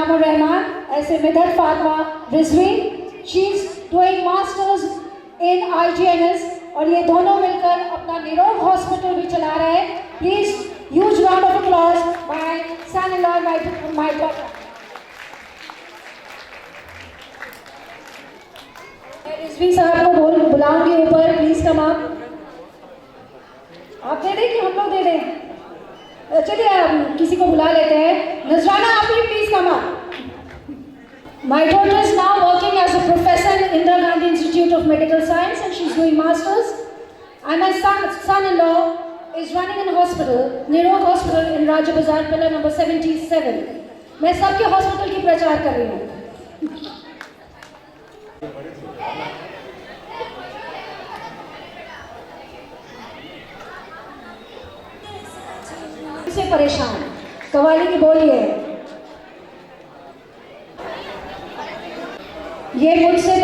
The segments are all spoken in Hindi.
इनामुर रहमान, ऐसे Midhat Fatima Rizvi, she is doing masters in IGNS और ये दोनों मिलकर अपना निरोग हॉस्पिटल भी चला रहे हैं। Please huge round of applause my son in law, my daughter. Rizvi साहब को बुलाऊंगी ऊपर, प्लीज कम अप। आप दे दें कि हम लोग दे दें? चलिए किसी को बुला लेते हैं। नजराना, आप भी please come up. My daughter is now working as a professor in Indira Gandhi Institute of Medical Science and she's doing masters. And my son-in-law is running a hospital, Nirog Hospital in Raja Bazaar, pillar number 77. मैं सबके हॉस्पिटल की प्रचार कर रही हूँ। से परेशान कवाली की बोली है, ये मुझसे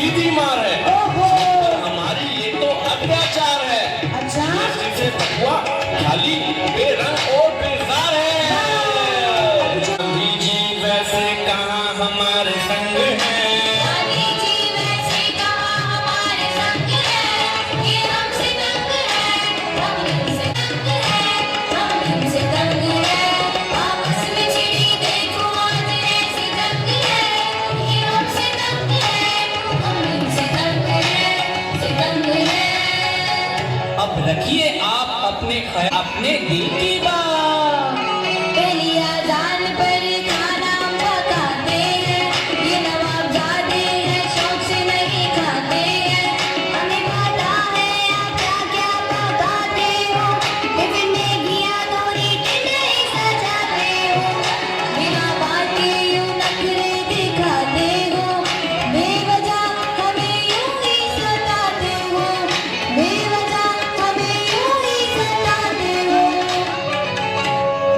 सीधी मार है, ओहो, हमारी ये तो अत्याचार है। अच्छा, जिसे बकुआ खाली बेरंग और बेजार है। गांधी जी वैसे कहाँ हमारे संग है, गांधी जी वैसे कहाँ हमारे संग है, ये हमसे तंग है, हम इनसे तंग है, हम इनसे तंग है, आपस में छिड़ी देखो आज ऐसी तंग है, ये हमसे तंग है, हम इनसे तंग है। अब रखिए आप अपने दिल की बात। पहली अज़ान पर खाना हम पकाते हैं, ये नवाबजादे हैं शौक से नहीं खाते हैं, हमें पता है आप क्या क्या पकाते हो, टिफिन में घिया तोरी टिंडे सजाते हो, बिना बाटे यूं नखरे दिखाते हो, बेवजह हमें यूं ही सताते हो, बेवजह हमें यूं ही सताते हो।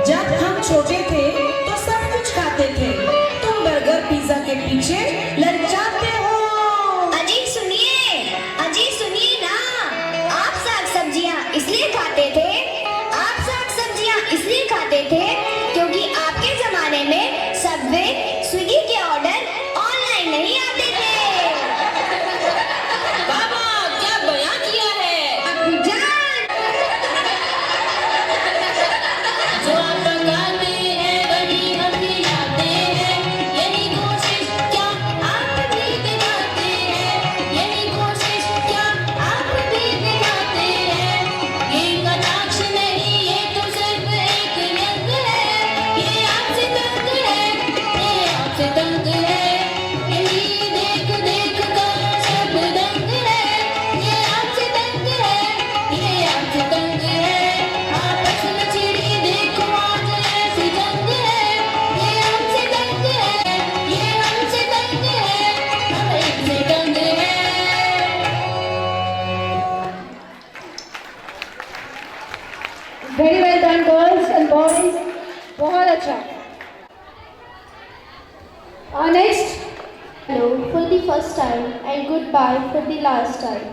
जब हम छोटे थे तो सब कुछ खाते थे, तुम बर्गर पिज्जा के पीछे ललचाते हो। अजी सुनिए ना, आप साग सब्जियां इसलिए खाते थे, आप साग सब्जियां इसलिए खाते थे क्योंकि आपके जमाने में सबवे स्विगी के ऑर्डर ऑनलाइन नहीं आते थे। बाबा क्या बयां किया है अब्बूजान, जो आप पकाते हैं वही हम खिलाते हैं, यही कोशिश क्या आप भी दिखाते हैं, यही कोशिश क्या आप भी दिखाते हैं, ये कटाक्ष नहीं ये तो सिर्फ एक व्यंग है, ये आपसे तंग है, ये आपसे तंग है, यही देख देख कर सब दंग है, ये आपसे तंग है, ये आपसे तंग है, आपस में चिड़ी देखो आज ऐसी जंग है, ये हमसे तंग है, ये हमसे तंग है, हम इनसे तंग है। Very well done, girls and boys. बहुत अच्छा. Next. Hello for the first time and goodbye for the last time.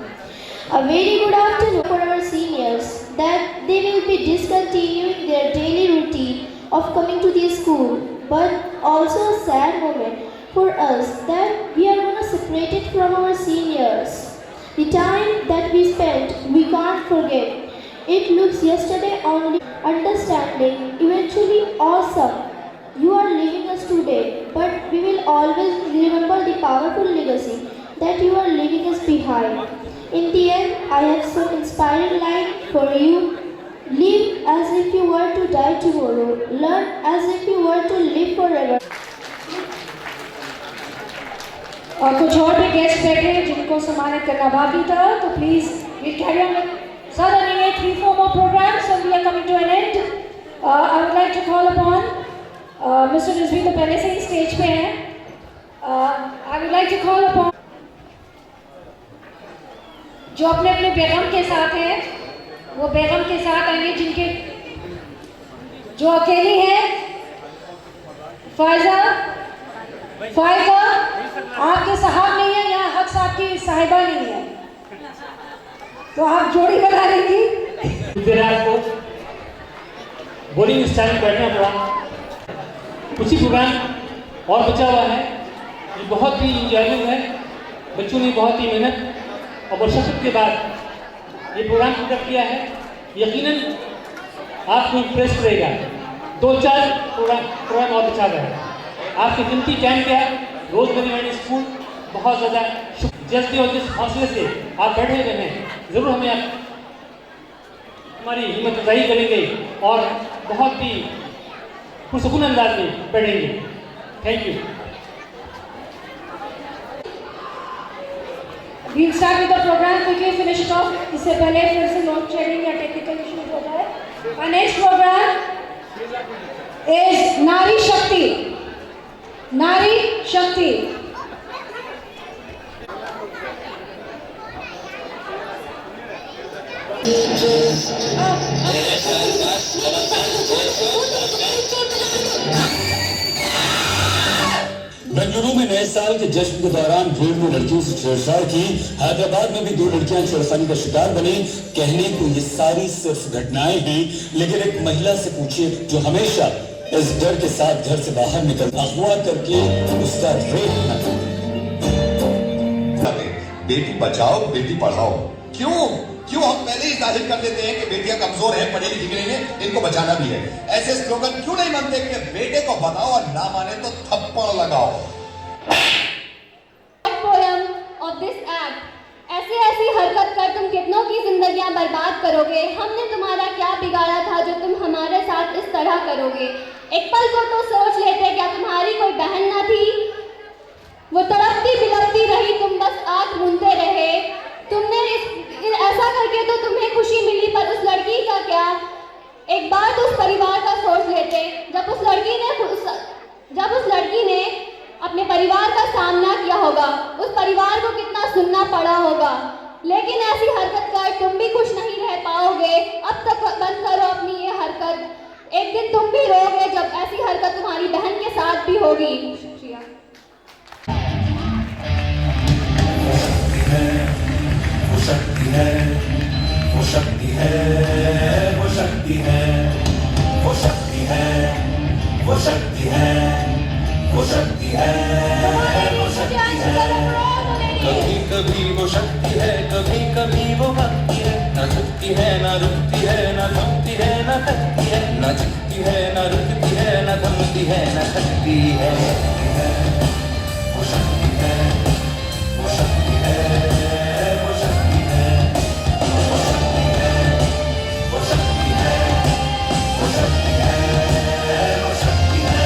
A very good afternoon for our seniors that they will be discontinuing their daily routine of coming to the school, but also a sad moment for us that we are going to separate it from our seniors. The time that we spent, we can't forget. It looks yesterday only, understanding, eventually awesome. You are leaving us today, but we will always remember the powerful legacy that you are leaving us behind. In the end, I have some inspiring line for you. Live as if you were to die tomorrow. Learn as if you were to live forever. और कुछ और भी गेस्ट बैठे हैं जिनको सम्मानित करना बाकी था, तो please we'll carry on with suddenly 3-4 more programs and we are coming to an end. I would like to call upon Mr. Rizvi तो पहले से ही स्टेज पे हैं. I would like to call upon जो अपने अपने बेगम के साथ हैं, वो बेगम के साथ आएंगे जिनके जो अकेली है. फायजा आपके साहब नहीं है, यहाँ हक साहब की साहिबा नहीं है, तो आप जोड़ी बना लेंगी. को बोर्डिंग स्टाइल में बैठना पड़ा, कुछ ही प्रोग्राम और बचा हुआ है. ये बहुत ही इंजॉयबल है, बच्चों ने बहुत ही मेहनत और मशक्क़त के बाद ये प्रोग्राम पूरा किया है. यकीनन आपको इम्प्रेस करेगा. 2-4 प्रोग्राम और बचा हुआ है. आपके कीमती टाइम क्या है, रोज बनी स्कूल बहुत ज़्यादा जल्दी और जिस हौसले से आप बैठे हुए हैं, ज़रूर हमें आप हमारी हिम्मत अफजाई करेंगे और बहुत ही पुरसुकून अंदाज में पढ़ेंगे. Thank you. We'll start with the program, quickly finish it off. इससे पहले फिर से लोड शेडिंग या टेक्निकल इश्यूज होता है. Our next program is नारी शक्ति. नारी शक्ति. बेंगलुरु में नए साल के जश्न के दौरान भीड़ ने लड़कियों से छेड़छाड़ की। हैदराबाद में भी 2 लड़कियां छेड़खानी का शिकार बनी। कहने को ये सारी सिर्फ घटनाएं हैं, लेकिन एक महिला से पूछिए जो हमेशा इस डर के साथ घर से बाहर निकल अगवा करके उसका रेप न करे। बेटी बचाओ बेटी पढ़ाओ, क्यों हम पहले ही जाहिर कर देते हैं कि बेटियां कमजोर हैं, पढ़ी लिखी नहीं है, इनको बचाना भी है। ऐसे स्लोगन क्यों नहीं बनते कि बेटे को बताओ और ना माने तो थप्पड़ लगाओ। पोयम ऑफ दिस एक्ट, ऐसी हरकत कर तुम कितनों की जिंदगियां बर्बाद करोगे। हमने तुम्हारा क्या बिगाड़ा था जो तुम हमारे साथ इस तरह करोगे। एक पल को तो सोच लेते, क्या तुम्हारी कोई बहन न थी? वो तड़पती बिलपती रही, तुम बस आंख मूंदते रहे। तुमने ऐसा करके तो तुम्हें खुशी मिली, पर उस लड़की का क्या? एक बार तो उस परिवार का सोच लेते। जब उस लड़की ने अपने परिवार का सामना किया होगा, उस परिवार को कितना सुनना पड़ा होगा। लेकिन ऐसी हरकत कर तुम भी खुश नहीं रह पाओगे। अब तक बंद करो अपनी ये हरकत। एक दिन तुम भी रोगे जब ऐसी हरकत तुम्हारी बहन के साथ भी होगी। शुक्रिया। वो शक्ति है, वो शक्ति है, वो शक्ति है, वो शक्ति है, वो शक्ति है, वो शक्ति है, वो शक्ति है। कभी कभी वो शक्ति है, कभी कभी वो भक्ति है। न झुकती है, न रुकती है, न थमती है, न थकती है। न झुकती है, न रुकती है, न थमती है, न थकती है। वो शक्ति है, वो शक्ति है, वो शक्ति है, वो शक्ति है, वो शक्ति है, वो शक्ति है, वो शक्ति है।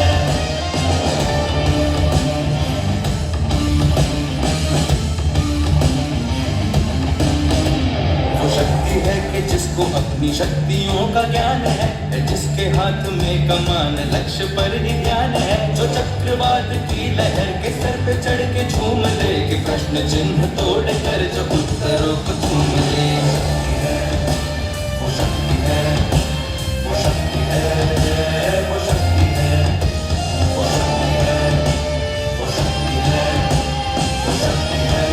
वो शक्ति है कि जिसको अपनी शक्तियों का ज्ञान है, जिसके हाथ में कमान लक्ष्य पर ही ध्यान है। जो चक्रवात की लहर के सर पे चढ़ के झूम ले, कि प्रश्न चिन्ह तोड़ कर जो उत्तरों को चूम ले। वो शक्ति है, वो शक्ति है, वो शक्ति है, वो शक्ति है, वो शक्ति है, वो शक्ति है,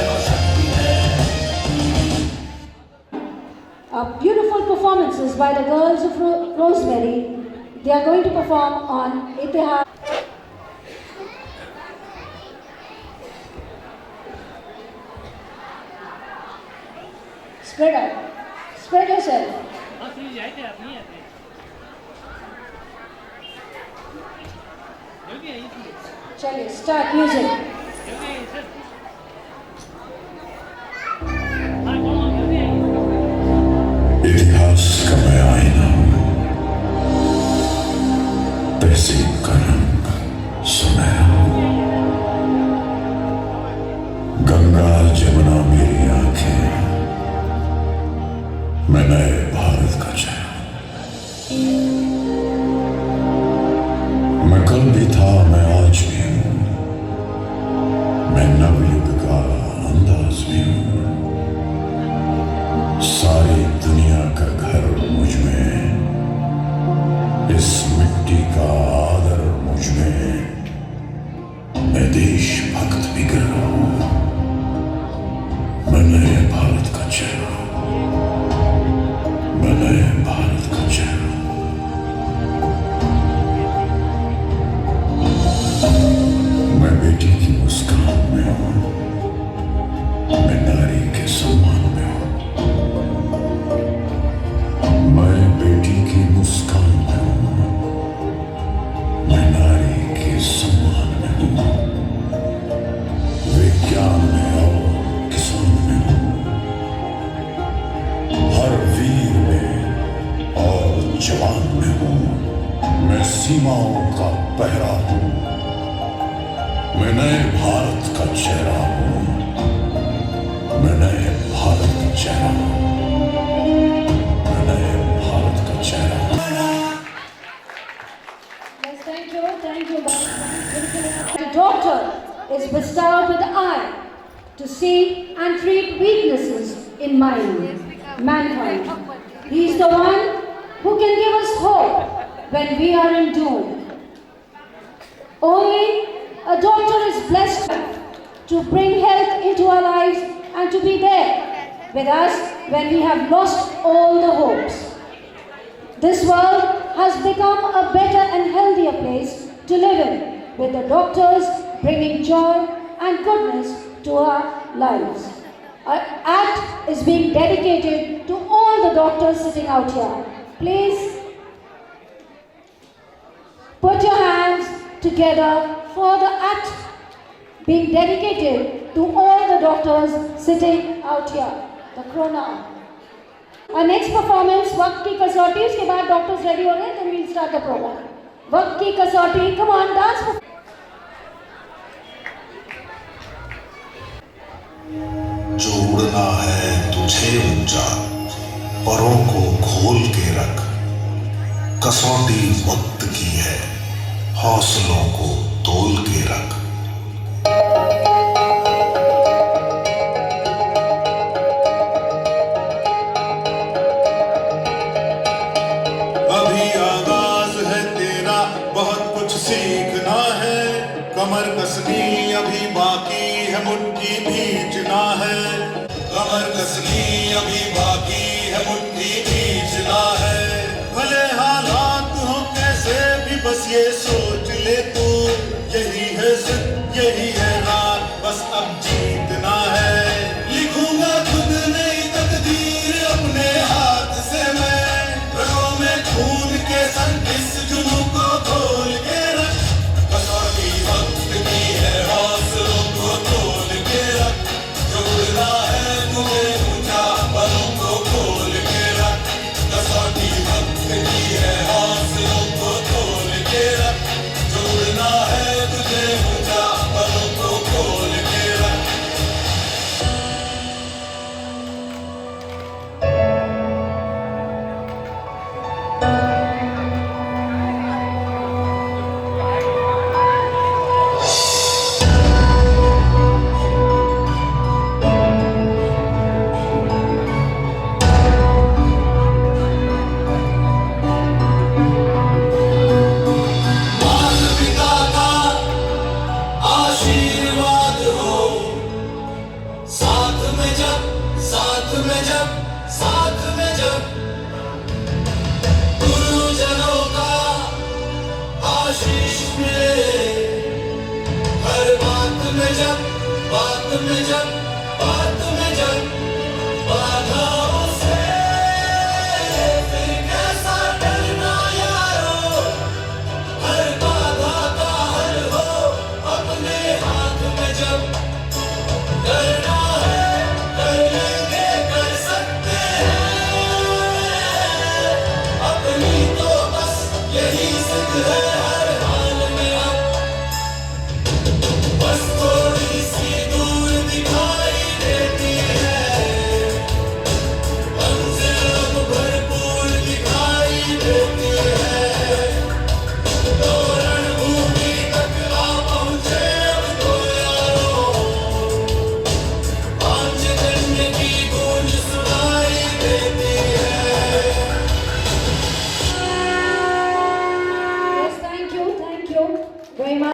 वो शक्ति है। Beautiful performances by the girls of Rosemary. They are going to perform on Itihas. Spread out. Spread yourself. चलिए, start music. इतिहास का मैं आईना हूं, तहसीब का रंग सुनहरा। गंगा जमुना मेरी आंखें, मैं नए भारत का चेहरा। मैं कल भी था, मैं आज भी हूं, मैं नवयुग का अंदाज भी हूं। सारी दुनिया का घर मुझ में, इस मिट्टी का आदर मुझ में। मैं देशभक्त भी कर रहा हूं, मैं नए भारत का चेहरा, मैं नए भारत का चेहरा। मैं बेटी की मुस्कान में हूं, मैं नारी के सम्मान में हूं। मैं बेटी की मुस्कान में हूं, मैं नारी के सम्मान में हूं। विज्ञान में और किसान में हूं, हर वीर में और जवान में हूं। मैं सीमाओं का पहरा हूं, मैं नए भारत का चेहरा हूं, मैं नए भारत का चेहरा हूं। Yes, thank you. The doctor is bestowed with the eye to see and treat weaknesses in mankind. He is the one who can give us hope when we are in doom. Only A doctor is blessed to bring health into our lives and to be there with us when we have lost all the hopes. This world has become a better and healthier place to live in, with the doctors bringing joy and goodness to our lives. Our act is being dedicated to all the doctors sitting out here. Please put your hands together for the act being dedicated to all the doctors sitting out here. The Corona. Our next performance, वक्त की कसौटी, उसके बाद doctors ready हो गए, then we'll start the program. वक्त की कसौटी, come on, dance. जो उड़ना है तुझे ऊंचा, परों को खोल के रख, कसौटी वक्त की है, हौसलों को तोल के रख। अभी आगाज है तेरा, बहुत कुछ सीखना है, कमर कसनी अभी बाकी है, मुट्ठी भींचना है। कमर कसनी अभी बाकी है, मुट्ठी भींचना है। भले हालात हो कैसे भी, बस ये सोच ले तू, यही है जिद, यही है रात, बस अब जीतना है। लिखूंगा खुद नई तकदीर अपने हाथ से मैं, रगों में खून के संग इस जुनून को खोल के रख। कसौटी वक्त की है, हौसलों को तोल के रख, जो उड़ना है तुझे ऊंचा, परों को खोल के रख। कसौटी वक्त की है, हौसलों को तोल के रख, जो उड़ना है तुझे ऊंचा, परों को खोल के रख। मानवता का आशीर्वाद हो, साथ में जब, साथ में जब, साथ में जब, गुरुजनों का आशीष मिले, हर बात में जब, बात में जब